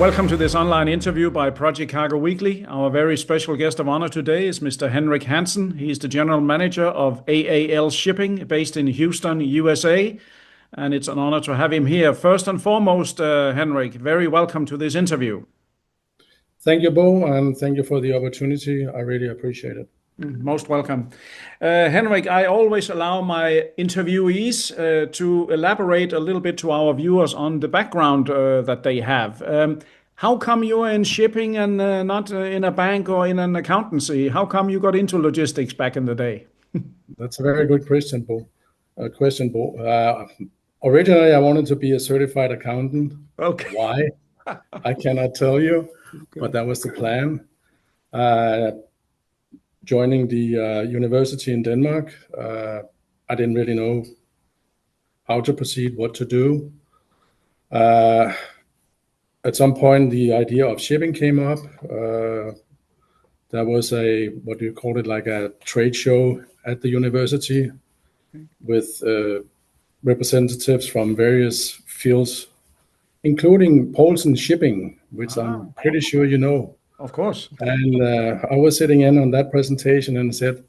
Welcome to this online interview by Project Cargo Weekly. Our very special guest of honor today is Mr. Henrik Hansen. He is the general manager of AAL Shipping based in Houston, USA. And it's an honor to have him here. First and foremost, Henrik, very welcome to this interview. Thank you, Bo, and thank you for the opportunity. I really appreciate it. Most welcome. Henrik, I always allow my interviewees to elaborate a little bit to our viewers on the background that they have. How come you're in shipping and not in a bank or in an accountancy? How come you got into logistics back in the day? That's a very good question, Bo. Originally, I wanted to be a certified accountant. Okay. Why? I cannot tell you, but that was the plan. Joining the university in Denmark, I didn't really know how to proceed, what to do. At some point, the idea of shipping came up. There was what do you call it, like a trade show at the university with representatives from various fields, including Poulsen Shipping, which I'm pretty sure you know. Of course. And I was sitting in on that presentation and said,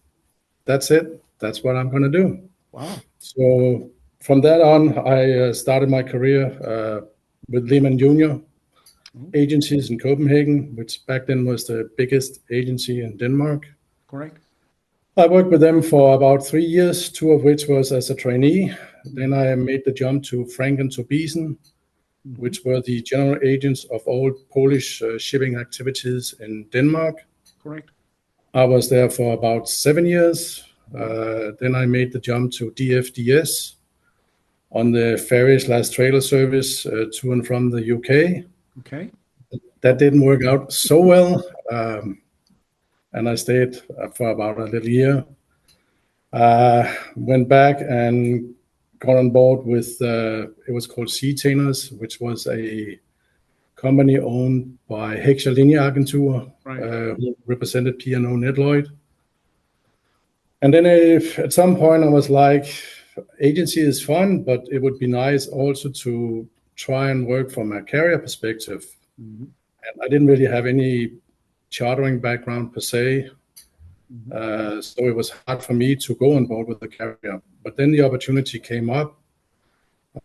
that's it. That's what I'm going to do. Wow. So from that on, I started my career with Lehman Junior agencies in Copenhagen, which back then was the biggest agency in Denmark. Correct. I worked with them for about 3 years, 2 of which was as a trainee. Then I made the jump to Frank and Drewsen, which were the general agents of all Polish shipping activities in Denmark. Correct. I was there for about 7 years. Then I made the jump to DFDS on the ferry/trailer service to and from the UK. Okay. That didn't work out so well, and I stayed for about a little year. Went back and got on board with, it was called Seatainers, which was a company owned by Heckscher Linjeagentur, who represented P&O Netloyd. And then at some point I was like, agency is fun, but it would be nice also to try and work from a carrier perspective. And I didn't really have any chartering background per se. So it was hard for me to go on board with the carrier. But then the opportunity came up.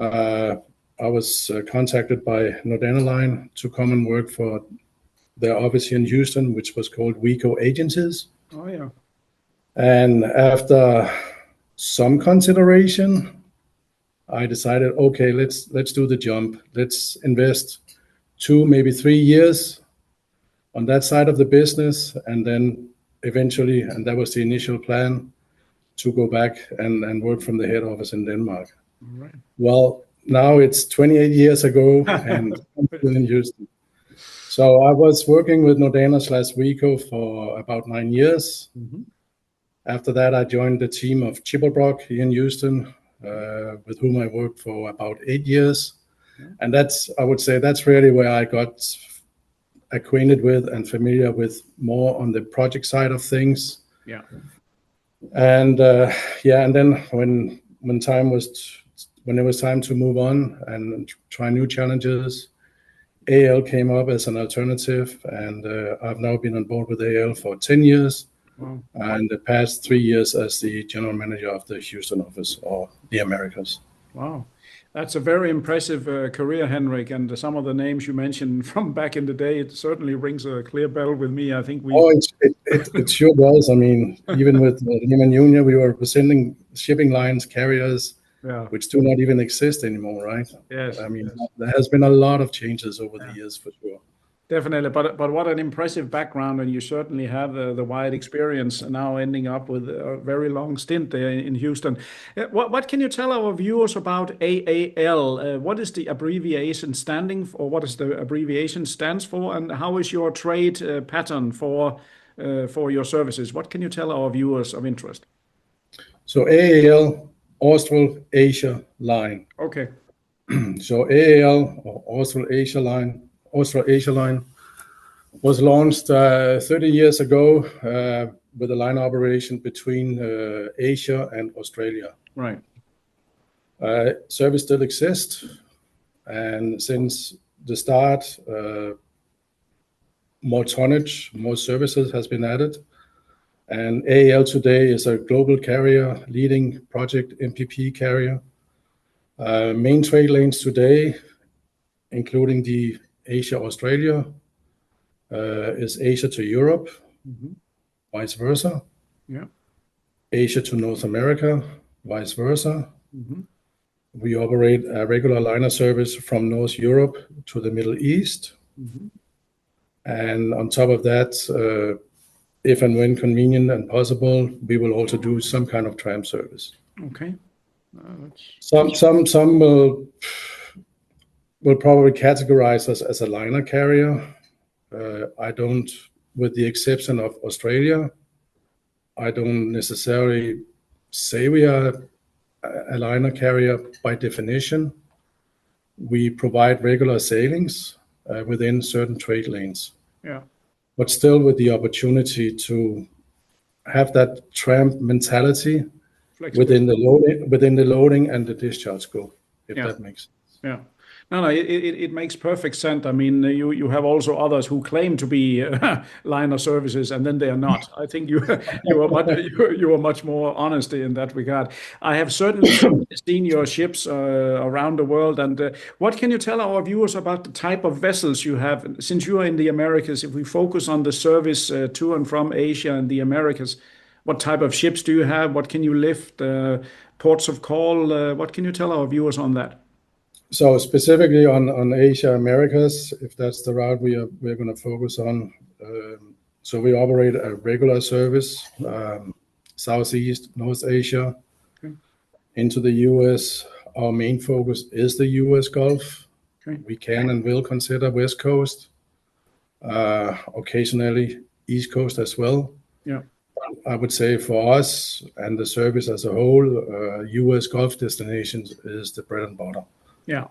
I was contacted by Nordana Line to come and work for their office here in Houston, which was called WeCo Agencies. Oh, yeah. And after some consideration, I decided, okay, let's do the jump. Let's invest 2, maybe 3 years on that side of the business, and then eventually, and that was the initial plan, to go back and work from the head office in Denmark. Right. Well, now it's 28 years ago, and I'm still in Houston. So I was working with Nordana/WeCo for about 9 years. After that, I joined the team of Chippelbrock here in Houston, with whom I worked for about 8 years. And I would say that's really where I got acquainted with and familiar with more on the project side of things. Yeah. And and then when it was time to move on and try new challenges, AAL came up as an alternative, and I've now been on board with AAL for 10 years. Wow. And the past 3 years as the general manager of the Houston office, or the Americas. Wow. That's a very impressive career, Henrik, and some of the names you mentioned from back in the day, it certainly rings a clear bell with me. I think it sure does. I mean, even with Lehman Junior, we were representing shipping lines, carriers, which do not even exist anymore, right? Yes. I mean, there has been a lot of changes over the years, for sure. Definitely, but what an impressive background, and you certainly have the wide experience now, ending up with a very long stint there in Houston. What can you tell our viewers about AAL? What is the abbreviation standing for, or what is the abbreviation stands for, and how is your trade pattern for your services? What can you tell our viewers of interest? So AAL, Australia Line. Okay. So AAL, or Australia Line, was launched 30 years ago with a line operation between Asia and Australia. Right. Service still exists, and since the start, more tonnage, more services has been added. And AAL today is a global carrier, leading project MPP carrier. Main trade lanes today, including the Asia-Australia, is Asia to Europe, vice versa. Yeah. Asia to North America, vice versa. We operate a regular liner service from North Europe to the Middle East. And on top of that, if and when convenient and possible, we will also do some kind of tram service. Okay. Some will probably categorize us as a liner carrier. I don't, with the exception of Australia, I don't necessarily say we are a liner carrier by definition. We provide regular sailings within certain trade lanes. Yeah. But still with the opportunity to have that tram mentality within the loading and the discharge scope, if that makes sense. Yeah. No, it makes perfect sense. I mean, you have also others who claim to be liner services, and then they are not. I think you are much more honest in that regard. I have certainly seen your ships around the world, and what can you tell our viewers about the type of vessels you have? Since you are in the Americas, if we focus on the service to and from Asia and the Americas, what type of ships do you have? What can you lift? Ports of call? What can you tell our viewers on that? So specifically on Asia Americas, if that's the route we're going to focus on, so we operate a regular service, Southeast, North Asia, into the US. Our main focus is the US Gulf. We can and will consider West Coast, occasionally East Coast as well. Yeah. I would say for us and the service as a whole, US Gulf destinations is the bread and butter. Yeah.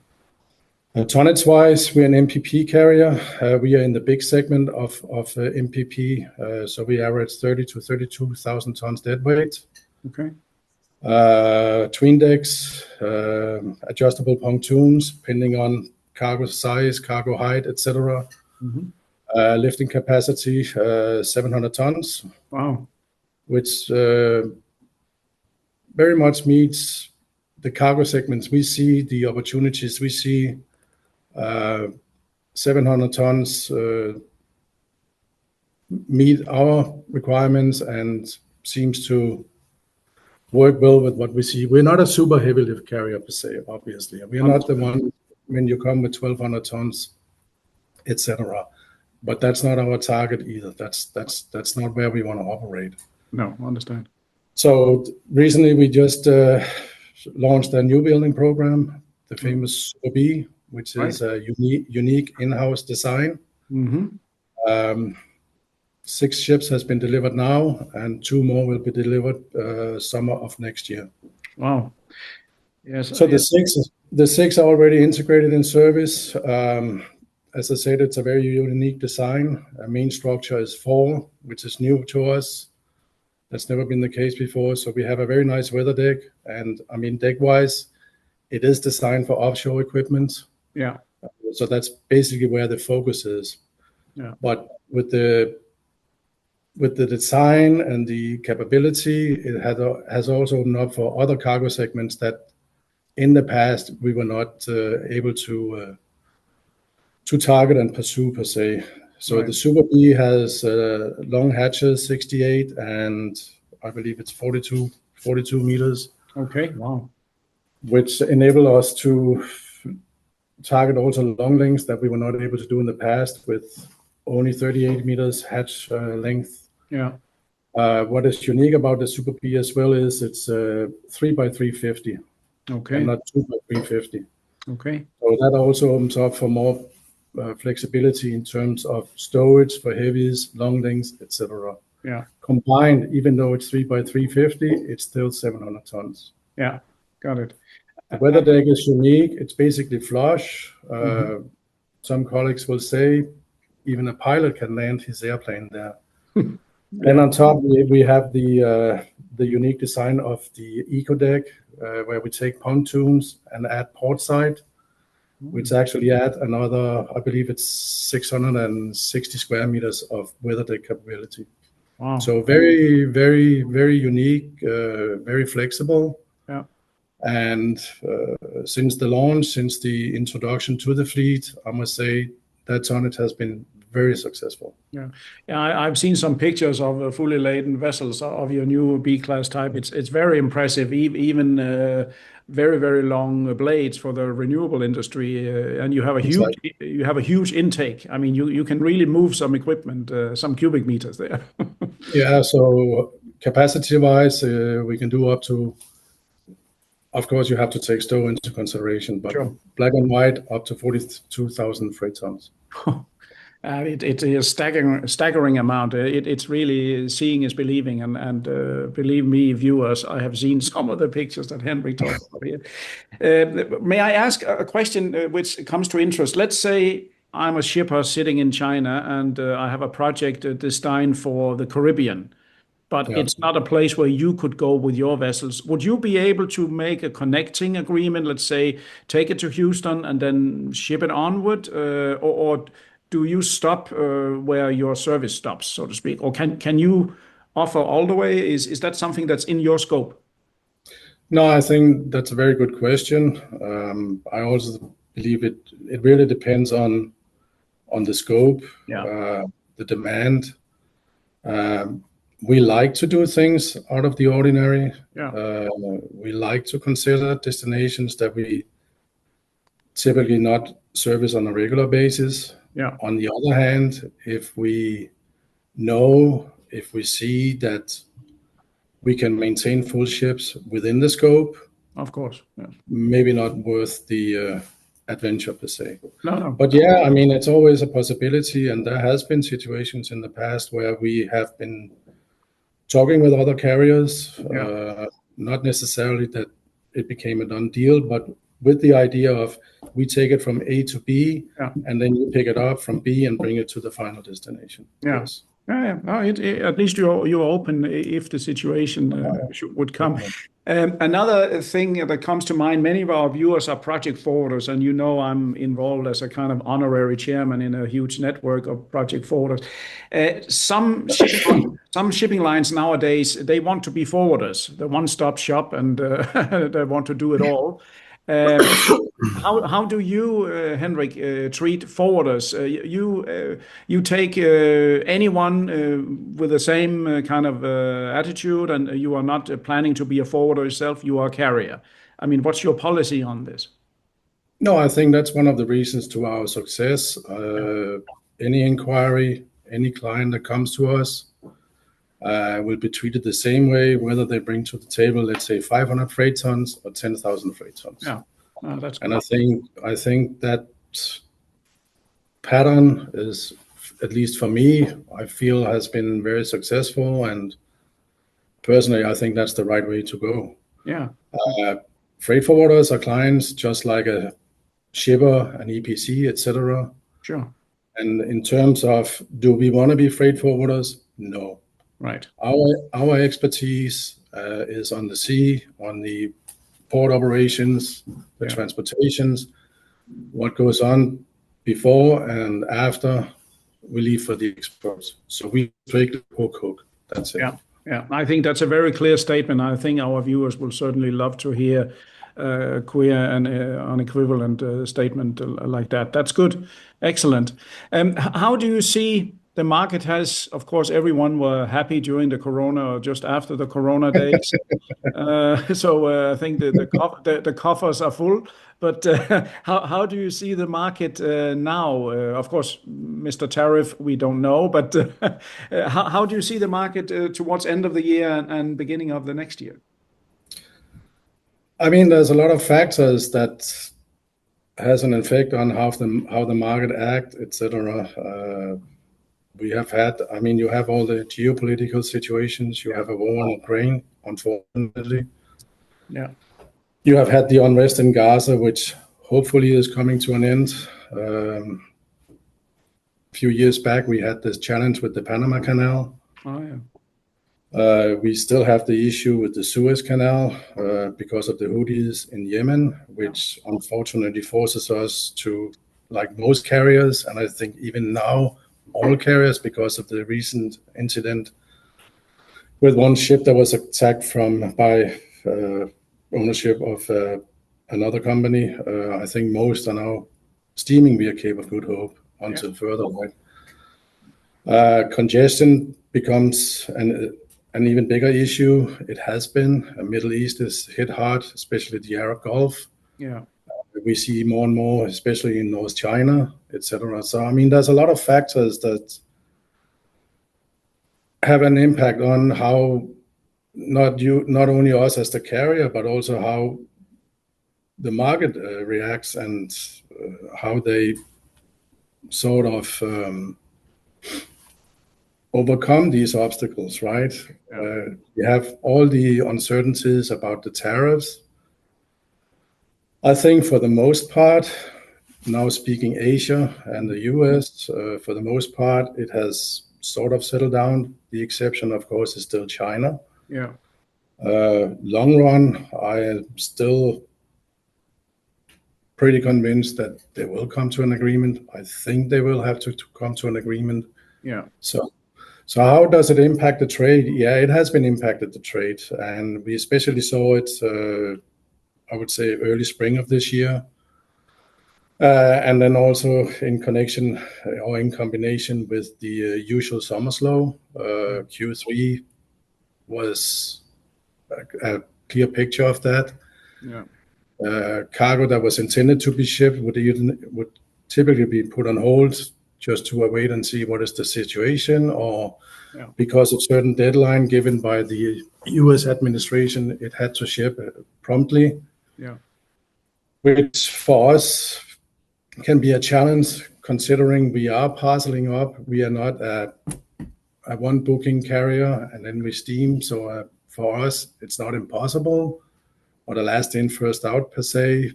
Tonnage-wise, we're an MPP carrier. We are in the big segment of MPP, so we average 30 to 32,000 tons deadweight. Okay. Twin decks, adjustable pontoons, depending on cargo size, cargo height, etc. Lifting capacity, 700 tons. Wow. Which very much meets the cargo segments we see, the opportunities we see. 700 tons meet our requirements and seems to work well with what we see. We're not a super heavy lift carrier per se, obviously. We are not the one when you come with 1,200 tons, etc. But that's not our target either. That's not where we want to operate. No, I understand. So recently we just launched a new building program, the famous Super B, which is a unique in-house design. 6 ships has been delivered now, and 2 more will be delivered summer of next year. Wow. Yes. So the six are already integrated in service. As I said, it's a very unique design. Our main structure is 4, which is new to us. That's never been the case before. So we have a very nice weather deck. And I mean, deck-wise, it is designed for offshore equipment. Yeah. So that's basically where the focus is. Yeah. But with the design and the capability, it has also opened up for other cargo segments that in the past we were not able to target and pursue per se. So the Super B has long hatches, 68, and I believe it's 42 meters. Okay, wow. Which enable us to target also long lengths that we were not able to do in the past with only 38 meters hatch length. Yeah. What is unique about the Super B as well is it's 3x350. Okay. And not 2x350. Okay. So that also opens up for more flexibility in terms of storage for heavies, long lengths, etc. Yeah. Combined, even though it's 3x350, it's still 700 tons. Yeah, got it. The weather deck is unique. It's basically flush. Some colleagues will say even a pilot can land his airplane there. Then on top, we have the unique design of the eco deck, where we take pontoons and add port side. which actually add another, I believe it's 660 square meters of weather deck capability. Wow. So very, very, very unique, very flexible. Yeah. And since the launch, since the introduction to the fleet, I must say that tonnage has been very successful. Yeah, I've seen some pictures of fully laden vessels of your new B-class type. It's very impressive, even very, very long blades for the renewable industry, and you have a huge intake. I mean, you can really move some equipment, some cubic meters there. Yeah, so capacity-wise, we can do up to. Of course, you have to take stow into consideration, but Sure. black and white up to 42,000 freight tons. It's a staggering amount. It's really seeing is believing, and believe me, viewers, I have seen some of the pictures that Henrik talked about here. May I ask a question which comes to interest? Let's say I'm a shipper sitting in China and I have a project designed for the Caribbean, but it's not a place where you could go with your vessels. Would you be able to make a connecting agreement, let's say, take it to Houston and then ship it onward, or do you stop where your service stops, so to speak? Or can you offer all the way? Is that something that's in your scope? No, I think that's a very good question. I also believe it really depends on the scope, the demand. We like to do things out of the ordinary. We like to consider destinations that we typically not service on a regular basis. On the other hand, if we see that we can maintain full ships within the scope, of course, maybe not worth the adventure per se. No. But yeah, I mean, it's always a possibility, and there has been situations in the past where we have been talking with other carriers, not necessarily that it became a done deal, but with the idea of we take it from A to B, and then you pick it up from B and bring it to the final destination. Yes. No, at least you're open if the situation would come. Another thing that comes to mind, many of our viewers are project forwarders, and I'm involved as a kind of honorary chairman in a huge network of project forwarders. Some shipping lines nowadays, they want to be forwarders, the one-stop shop, and they want to do it all. How do you, Henrik, treat forwarders? You take anyone with the same kind of attitude, and you are not planning to be a forwarder yourself. You are a carrier. I mean, what's your policy on this? No, I think that's one of the reasons to our success. Any inquiry, any client that comes to us will be treated the same way, whether they bring to the table, let's say, 500 freight tons or 10,000 freight tons. That's and I think that pattern is, at least for me, I feel has been very successful, and personally, I think that's the right way to go. Freight forwarders are clients just like a shipper, an EPC, etc. Sure. And in terms of, do we want to be freight forwarders? No. Right. Our expertise is on the sea, on the port operations, the transportations, what goes on before and after we leave for the experts. So we strictly hook. That's it. Yeah. I think that's a very clear statement. I think our viewers will certainly love to hear clear and unequivalent statement like that. That's good. Excellent. How do you see the market has, of course, everyone were happy during the Corona or just after the Corona days. So I think the coffers are full. But how do you see the market now? Of course, Mr. Tariff, we don't know. But how do you see the market towards end of the year and beginning of the next year? I mean, there's a lot of factors that has an effect on how the market act, etc. We have had, I mean, you have all the geopolitical situations. You have a war in Ukraine, unfortunately. You have had the unrest in Gaza, which hopefully is coming to an end. A few years back, we had this challenge with the Panama Canal. We still have the issue with the Suez Canal because of the Houthis in Yemen, which unfortunately forces us to, like most carriers, and I think even now all carriers, because of the recent incident with one ship that was attacked by ownership of another company. I think most are now steaming via Cape of Good Hope until further. Right? Congestion becomes an even bigger issue. It has been. Middle East is hit hard, especially the Arab Gulf. Yeah. We see more and more, especially in North China, etc. So I mean, there's a lot of factors that have an impact on how not only us as the carrier, but also how the market reacts and how they sort of overcome these obstacles, right? You have all the uncertainties about the tariffs. I think for the most part, now speaking Asia and the US, for the most part, it has sort of settled down. The exception, of course, is still China. Yeah. Long run, I am still pretty convinced that they will come to an agreement. I think they will have to come to an agreement. Yeah. So how does it impact the trade? Yeah, it has been impacted the trade, and we especially saw it, I would say, early spring of this year. And then also in connection or in combination with the usual summer slow, Q3 was a clear picture of that. Yeah. Cargo that was intended to be shipped would typically be put on hold just to wait and see what is the situation, or because of certain deadline given by the US administration, it had to ship promptly. Yeah. Which for us can be a challenge, considering we are parceling up. We are not a one booking carrier and then we steam. So for us, it's not impossible, or the last in, first out per se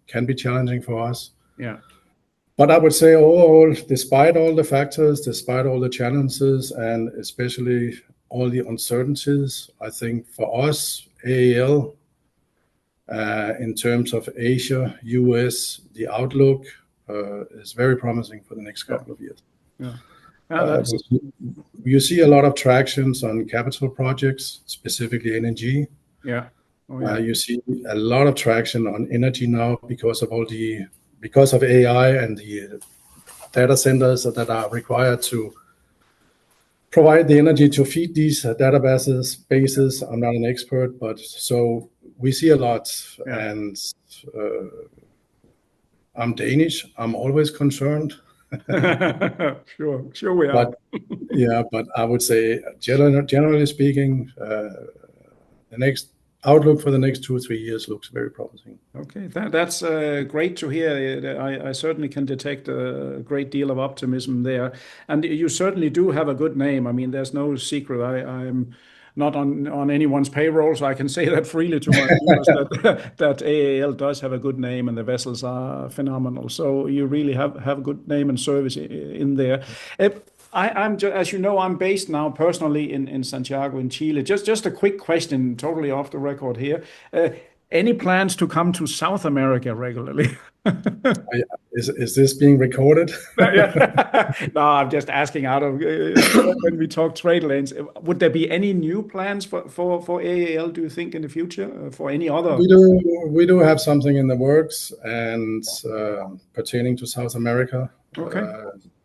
can be challenging for us. Yeah. But I would say overall, despite all the factors, despite all the challenges, and especially all the uncertainties, I think for us, AAL, in terms of Asia, US, the outlook is very promising for the next couple of years. Yeah. You see a lot of tractions on capital projects, specifically LNG. Yeah. You see a lot of traction on energy now because of AI and the data centers that are required to provide the energy to feed these databases. I'm not an expert, but so we see a lot. And I'm Danish. I'm always concerned. Sure we are. But I would say, generally speaking, the next outlook for the next 2 or 3 years looks very promising. Okay, that's great to hear. I certainly can detect a great deal of optimism there, and you certainly do have a good name. I mean, there's no secret. I'm not on anyone's payroll, so I can say that freely to my viewers that AAL does have a good name and the vessels are phenomenal. So you really have a good name and service in there. I'm as you know, I'm based now personally in Santiago in Chile. Just a quick question, totally off the record here. Any plans to come to South America regularly? Is this being recorded? No, I'm just asking out of when we talk trade lanes. Would there be any new plans for AAL, do you think, in the future, for any other? We do have something in the works, and pertaining to South America,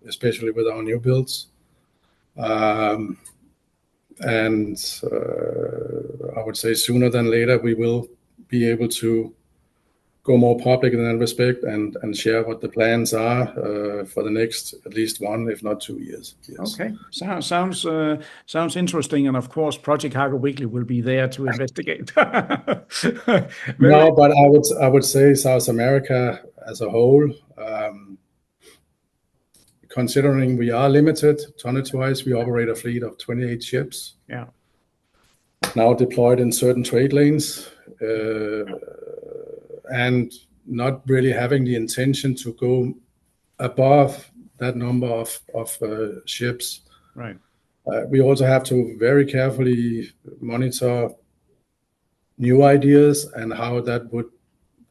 especially with our new builds. And I would say sooner than later, we will be able to go more public in that respect and share what the plans are for the next at least 1, if not 2 years. Yes. Okay, sounds interesting, and of course, Project Cargo Weekly will be there to investigate. No, but I would say South America as a whole, considering we are limited tonnage-wise, we operate a fleet of 28 ships. Yeah. Now deployed in certain trade lanes. And not really having the intention to go above that number of ships. Right. We also have to very carefully monitor new ideas and how that would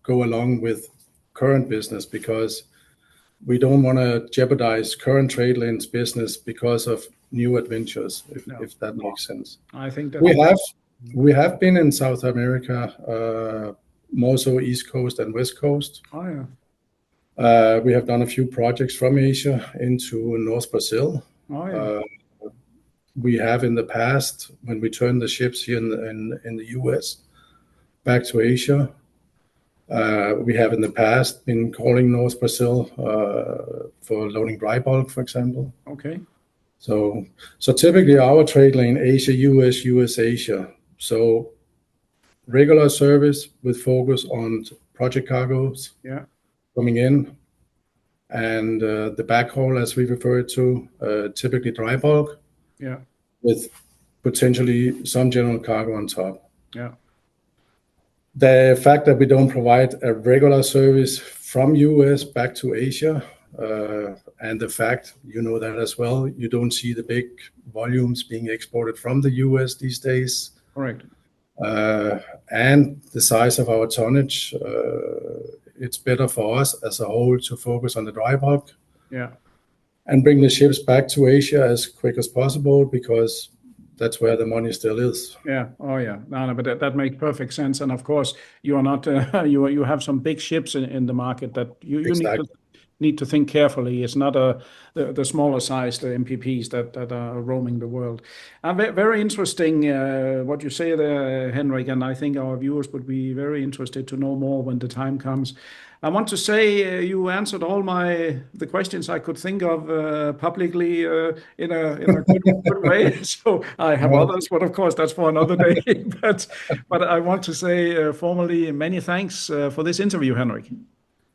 go along with current business, because we don't want to jeopardize current trade lanes business because of new adventures, if that makes sense. I think that we have been in South America, more so East Coast and West Coast. Oh yeah. We have done a few projects from Asia into North Brazil. Oh yeah. We have in the past, when we turned the ships here in the US back to Asia, we have in the past been calling North Brazil for loading dry bulk, for example. Okay. So typically our trade lane, Asia, US, US, Asia. So regular service with focus on project cargoes coming in, and the backhaul, as we refer to, typically dry bulk. Yeah. With potentially some general cargo on top. Yeah. The fact that we don't provide a regular service from US back to Asia, and the fact, you know that as well, you don't see the big volumes being exported from the US these days. Correct. And the size of our tonnage, it's better for us as a whole to focus on the dry bulk. Yeah. And bring the ships back to Asia as quick as possible, because that's where the money still is. Yeah. Oh yeah. No, but that makes perfect sense. And of course, you are not. You have some big ships in the market that you Exactly. need to think carefully. It's not the smaller sized MPPs that are roaming the world. Very interesting what you say there, Henrik. And I think our viewers would be very interested to know more when the time comes. I want to say you answered all the questions I could think of publicly in a good way. So I have others, but of course that's for another day. but I want to say formally many thanks for this interview, Henrik.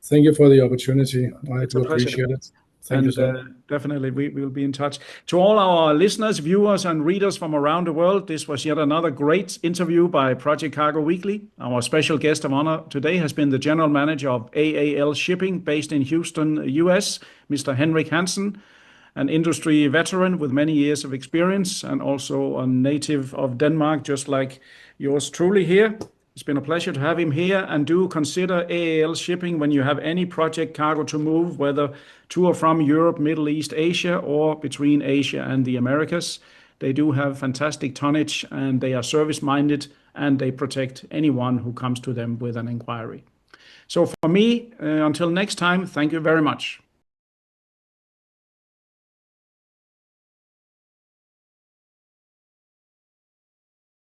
Thank you for the opportunity. I do pleasure. appreciate it. Thank you, sir. Definitely, we will be in touch. To all our listeners, viewers, and readers from around the world, this was yet another great interview by Project Cargo Weekly. Our special guest of honor today has been the General Manager of AAL Shipping, based in Houston, US, Mr. Henrik Hansen, an industry veteran with many years of experience and also a native of Denmark, just like yours truly here. It's been a pleasure to have him here, and do consider AAL Shipping when you have any project cargo to move, whether to or from Europe, Middle East, Asia, or between Asia and the Americas. They do have fantastic tonnage, and they are service-minded, and they protect anyone who comes to them with an inquiry. So for me, until next time, thank you very much.